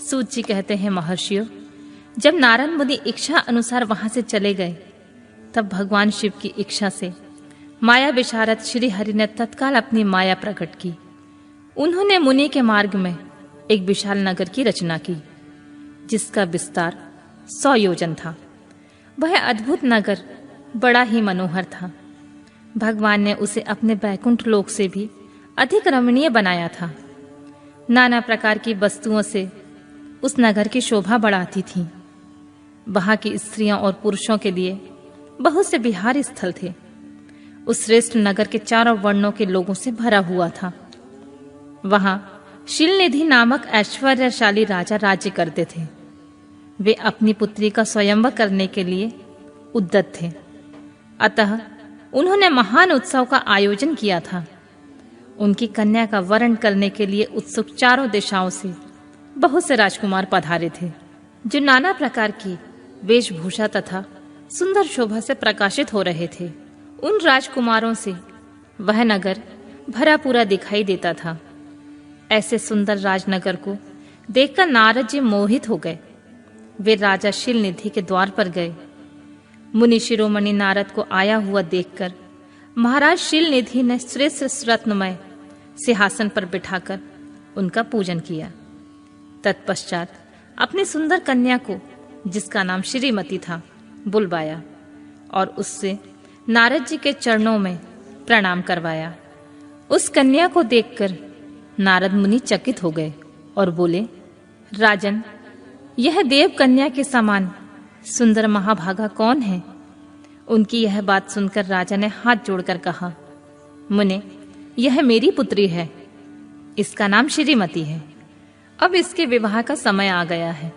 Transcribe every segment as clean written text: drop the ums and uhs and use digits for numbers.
सूत जी कहते हैं, महर्षियों, जब नारद मुनि इच्छा अनुसार वहां से चले गए, तब भगवान शिव की इच्छा से माया विशारद श्री हरि ने तत्काल अपनी माया प्रकट की। उन्होंने मुनि के मार्ग में एक विशाल नगर की रचना की, जिसका विस्तार 100 योजन था। वह अद्भुत नगर बड़ा ही मनोहर था। भगवान ने उसे अपने बैकुंठ लोक से भी अधिक रमणीय बनाया था। नाना प्रकार की वस्तुओं से उस नगर की शोभा बढ़ाती थी। वहां की स्त्रियों और पुरुषों के लिए बहुत से विहार स्थल थे। उस श्रेष्ठ नगर के चारों वर्णों के लोगों से भरा हुआ था। वहां शीलनिधि नामक ऐश्वर्यशाली राजा राज्य करते थे। वे अपनी पुत्री का स्वयंवर करने के लिए उद्यत थे। अतः उन्होंने महान उत्सव का आयोजन किया था। उनकी कन्या का वरण करने के लिए उत्सुक चारों दिशाओं से बहुत से राजकुमार पधारे थे, जो नाना प्रकार की वेशभूषा तथा सुंदर शोभा से प्रकाशित हो रहे थे। उन राजकुमारों से वह नगर भरा पूरा दिखाई देता था। ऐसे सुंदर राजनगर को देखकर नारद जी मोहित हो गए। वे राजा शीलनिधि के द्वार पर गए। मुनि शिरोमणि नारद को आया हुआ देखकर महाराज शीलनिधि ने श्रेष्ठ रत्नमय सिंहासन पर बिठाकर उनका पूजन किया। तत्पश्चात अपनी सुंदर कन्या को, जिसका नाम श्रीमती था, बुलवाया और उससे नारद जी के चरणों में प्रणाम करवाया। उस कन्या को देखकर नारद मुनि चकित हो गए और बोले, राजन, यह देव कन्या के समान सुंदर महाभागा कौन है? उनकी यह बात सुनकर राजा ने हाथ जोड़कर कहा, मुने, यह मेरी पुत्री है। इसका नाम श्रीमती है। अब इसके विवाह का समय आ गया है।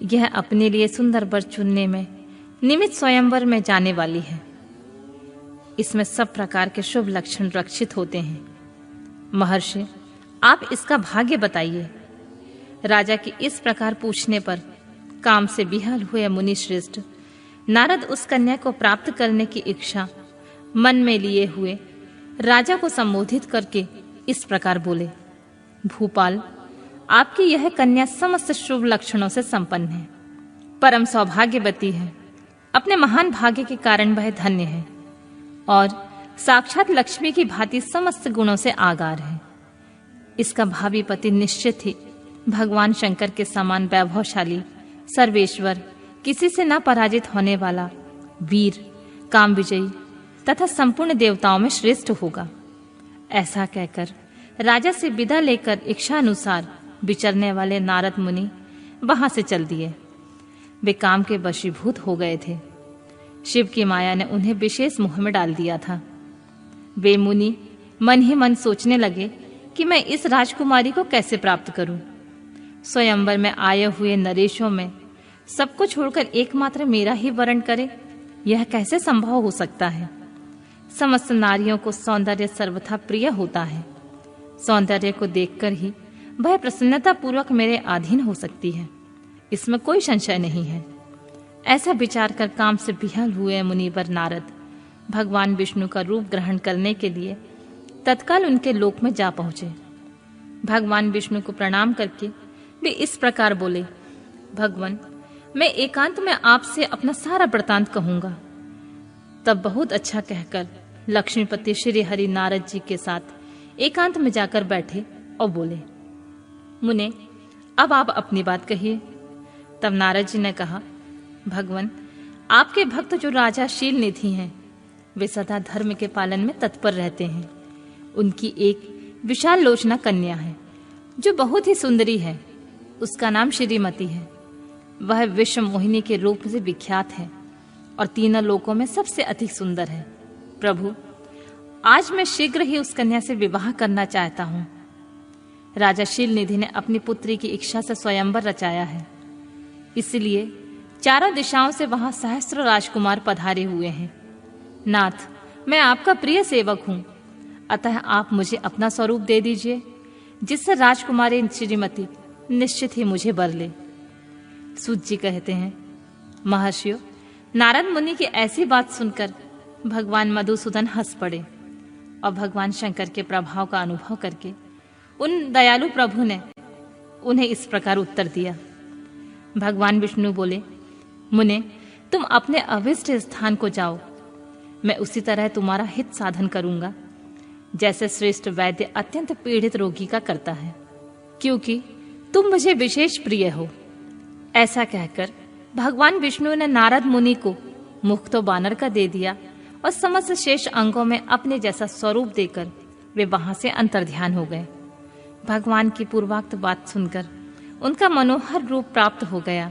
यह अपने लिए सुंदर वर चुनने में निमित्त स्वयंवर में जाने वाली है। इसमें सब प्रकार के शुभ लक्षण रक्षित होते हैं। महर्षि, आप इसका भाग्य बताइए। राजा की इस प्रकार पूछने पर काम से विहल हुए मुनि श्रेष्ठ नारद उस कन्या को प्राप्त करने की इच्छा मन में लिए हुए राजा को संबोधित करके इस प्रकार बोले, भूपाल, आपकी यह कन्या समस्त शुभ लक्षणों से संपन्न है, परम सौभाग्यवती है। अपने महान भाग्य के कारण वह धन्य है और साक्षात लक्ष्मी की भांति समस्त गुणों से आगार है। इसका भावी पति निश्चित ही भगवान शंकर के समान वैभवशाली, सर्वेश्वर, किसी से न पराजित होने वाला, वीर, काम विजयी तथा संपूर्ण देवताओं में श्रेष्ठ होगा। ऐसा कहकर राजा से विदा लेकर इच्छा अनुसार विचरने वाले नारद मुनि वहां से चल दिए। वे काम के वशीभूत हो गए थे। शिव की माया ने उन्हें विशेष मोह में डाल दिया था। वे मुनि मन ही मन सोचने लगे कि मैं इस राजकुमारी को कैसे प्राप्त करूं। स्वयंवर में आए हुए नरेशों में सबको छोड़कर एकमात्र मेरा ही वरण करे, यह कैसे संभव हो सकता है? समस्त नारियों को सौंदर्य सर्वथा प्रिय होता है। सौंदर्य को देखकर ही वह प्रसन्नता पूर्वक मेरे अधीन हो सकती है, इसमें कोई संशय नहीं है। ऐसा विचार कर काम से विह्वल हुए मुनिवर नारद भगवान विष्णु का रूप ग्रहण करने के लिए तत्काल उनके लोक में जा पहुंचे। भगवान विष्णु को प्रणाम करके वे इस प्रकार बोले, भगवान, मैं एकांत में आपसे अपना सारा वृतांत कहूंगा। तब बहुत अच्छा कहकर लक्ष्मीपति श्री हरि नारद जी के साथ एकांत में जाकर बैठे और बोले, मुने, अब आप अपनी बात कहिए। तब नारद जी ने कहा, भगवान, आपके भक्त जो राजा शीलनिधि हैं, वे सदा धर्म के पालन में तत्पर रहते हैं। उनकी एक विशाल लोचना कन्या है, जो बहुत ही सुंदरी है। उसका नाम श्रीमती है। वह विश्व मोहिनी के रूप से विख्यात है और तीनों लोकों में सबसे अधिक सुंदर है। प्रभु, आज मैं शीघ्र ही उस कन्या से विवाह करना चाहता हूँ। राजा शीलनिधि ने अपनी पुत्री की इच्छा से स्वयंवर रचाया है, इसलिए चारों दिशाओं से वहां सहस्त्र राजकुमार पधारे हुए हैं। नाथ, मैं आपका प्रिय सेवक हूँ, अतः आप मुझे अपना स्वरूप दे दीजिए, जिससे राजकुमारी श्रीमती निश्चित ही मुझे वर ले। सूत जी कहते हैं, महर्षियों, नारद मुनि की ऐसी बात सुनकर भगवान मधुसूदन हंस पड़े और भगवान शंकर के प्रभाव का अनुभव करके उन दयालु प्रभु ने उन्हें इस प्रकार उत्तर दिया। भगवान विष्णु बोले, मुने, तुम अपने अभिष्ट स्थान को जाओ। मैं उसी तरह तुम्हारा हित साधन करूंगा जैसे श्रेष्ठ वैद्य अत्यंत पीड़ित रोगी का करता है, क्योंकि तुम मुझे विशेष प्रिय हो। ऐसा कहकर भगवान विष्णु ने नारद मुनि को मुख तो बानर का दे दिया और समस्त शेष अंगों में अपने जैसा स्वरूप देकर वे वहां से अंतर्ध्यान हो गए। भगवान की पूर्वोक्त बात सुनकर उनका मनोहर रूप प्राप्त हो गया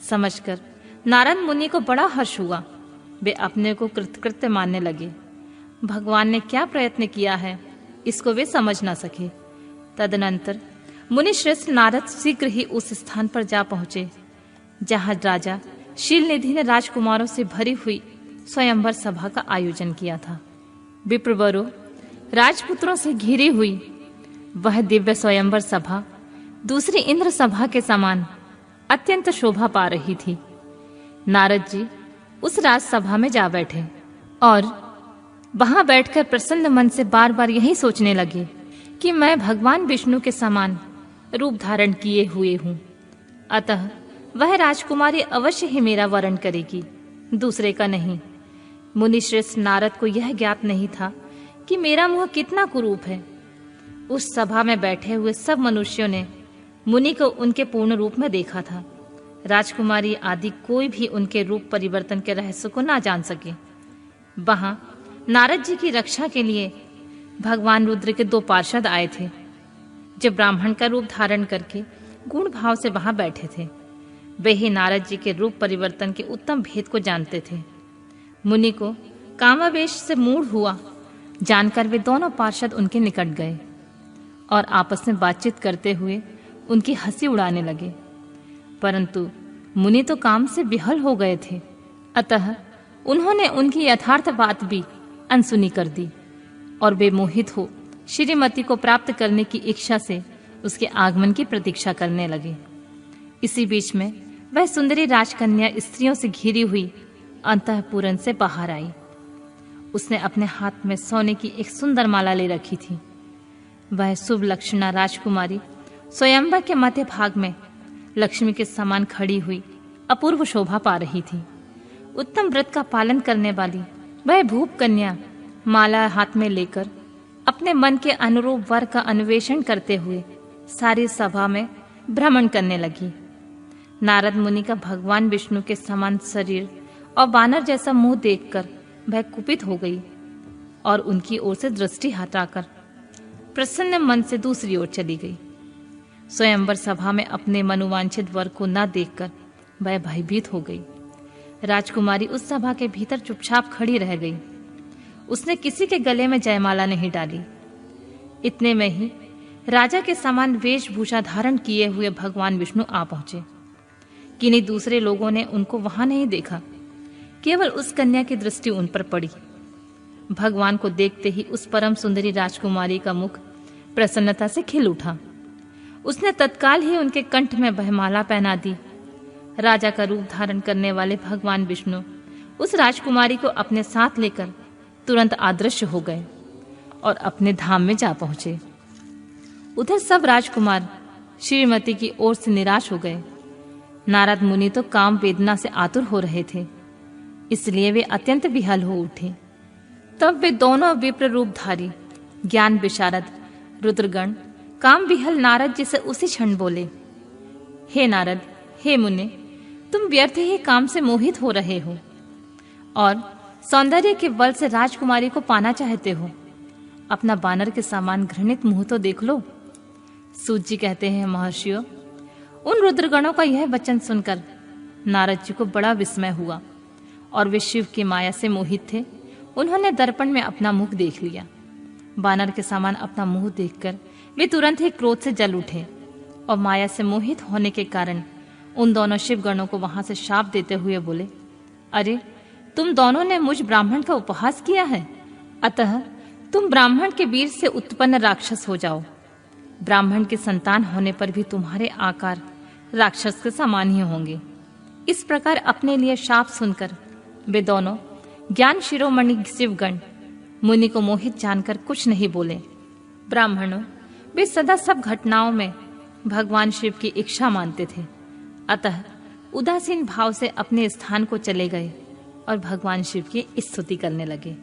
समझकर नारद मुनि को बड़ा हर्ष हुआ। वे अपने को कृतकृत्य मानने लगे। भगवान ने क्या प्रयत्न किया है इसको वे समझ न सके। तदनंतर मुनि श्रेष्ठ नारद शीघ्र ही उस स्थान पर जा पहुंचे जहां राजा शीलनिधि ने राजकुमारों से भरी हुई स्वयंवर सभा का आयोजन किया था। विप्रवरों, राजपुत्रों से घिरी हुई वह दिव्य स्वयंवर सभा दूसरी इंद्र सभा के समान अत्यंत शोभा पा रही थी। नारद जी उस राजसभा में जा बैठे और वहां बैठकर प्रसन्न मन से बार बार यही सोचने लगे कि मैं भगवान विष्णु के समान रूप धारण किए हुए हूं, अतः वह राजकुमारी अवश्य ही मेरा वरण करेगी, दूसरे का नहीं। मुनिश्रेष्ठ नारद को यह ज्ञात नहीं था कि मेरा मुंह कितना कुरूप है। उस सभा में बैठे हुए सब मनुष्यों ने मुनि को उनके पूर्ण रूप में देखा था। राजकुमारी आदि कोई भी उनके रूप परिवर्तन के रहस्य को ना जान सके। वहां नारद जी की रक्षा के लिए भगवान रुद्र के 2 पार्षद आए थे, जो ब्राह्मण का रूप धारण करके गुण भाव से वहां बैठे थे। वे ही नारद जी के रूप परिवर्तन के उत्तम भेद को जानते थे। मुनि को कामावेश से मूढ़ हुआ जानकर वे दोनों पार्षद उनके निकट गए और आपस में बातचीत करते हुए उनकी हंसी उड़ाने लगे। परंतु मुनि तो काम से विहल हो गए थे, अतः उन्होंने उनकी यथार्थ बात भी अनसुनी कर दी और वे मोहित हो श्रीमती को प्राप्त करने की इच्छा से उसके आगमन की प्रतीक्षा करने लगे। इसी बीच में वह सुंदरी राजकन्या स्त्रियों से घिरी हुई अंतःपुरन से बाहर आई। उसने अपने हाथ में सोने की एक सुंदर माला ले रखी थी। वह शुभ लक्षणा राजकुमारी स्वयंवर के मध्य भाग में लक्ष्मी के समान खड़ी हुई अपूर्व शोभा पा रही थी। उत्तम व्रत का पालन करने वाली वह भूप कन्या माला हाथ में लेकर अपने मन के अनुरूप वर का अन्वेषण करते हुए सारी सभा में भ्रमण करने लगी। नारद मुनि का भगवान विष्णु के समान शरीर और बानर जैसा मुंह देखकर वह कुपित हो गई और उनकी ओर से दृष्टि हटाकर प्रसन्न मन से दूसरी ओर चली गई। स्वयंवर सभा में अपने मनोवांछित वर को न देखकर वह भयभीत हो गई। राजकुमारी उस सभा के भीतर चुपचाप खड़ी रह गई। उसने किसी के गले में जयमाला नहीं डाली। इतने में ही राजा के समान वेशभूषा धारण किए हुए भगवान विष्णु आ पहुंचे। किन्हीं दूसरे लोगों ने उनको वहां नहीं देखा, केवल उस कन्या की दृष्टि उन पर पड़ी। भगवान को देखते ही उस परम सुंदरी राजकुमारी का मुख प्रसन्नता से खिल उठा। उसने तत्काल ही उनके कंठ में बहमाला पहना दी। राजा का रूप धारण करने वाले भगवान विष्णु उस राजकुमारी को अपने साथ लेकर तुरंत अदृश्य हो गए और अपने धाम में जा पहुंचे। उधर सब राजकुमार श्रीमती की ओर से निराश हो गए। नारद मुनि तो काम वेदना से आतुर हो रहे थे, इसलिए वे अत्यंत विहल हो उठे। तब वे दोनों विप्र रूपधारी ज्ञान विशारद रुद्रगण काम विहल नारद जी से उसी क्षण बोले, हे नारद, हे मुने, तुम व्यर्थ ही काम से मोहित हो रहे हो और सौंदर्य के बल से राजकुमारी को पाना चाहते हो। अपना बानर के समान घृणित मुंह तो देख लो। सूत जी कहते हैं, महर्षियों, उन रुद्रगणों का यह वचन सुनकर नारद जी को बड़ा विस्मय हुआ और वे शिव की माया से मोहित थे। उन्होंने दर्पण में अपना मुख देख लिया। बानर के समान अपना मुंह देखकर वे तुरंत ही क्रोध से जल उठे और माया से मोहित होने के कारण उन दोनों शिव गणों को वहां से शाप देते हुए बोले, अरे, तुम दोनों ने मुझ ब्राह्मण का उपहास किया है, अतः तुम ब्राह्मण के वीर से उत्पन्न राक्षस हो जाओ। ब्राह्मण के संतान होने पर भी तुम्हारे आकार राक्षस के समान ही होंगे। इस प्रकार अपने लिए शाप सुनकर वे दोनों ज्ञान शिरोमणि शिवगण मुनि को मोहित जानकर कुछ नहीं बोले। ब्राह्मणों, वे सदा सब घटनाओं में भगवान शिव की इच्छा मानते थे, अतः उदासीन भाव से अपने स्थान को चले गए और भगवान शिव की स्तुति करने लगे।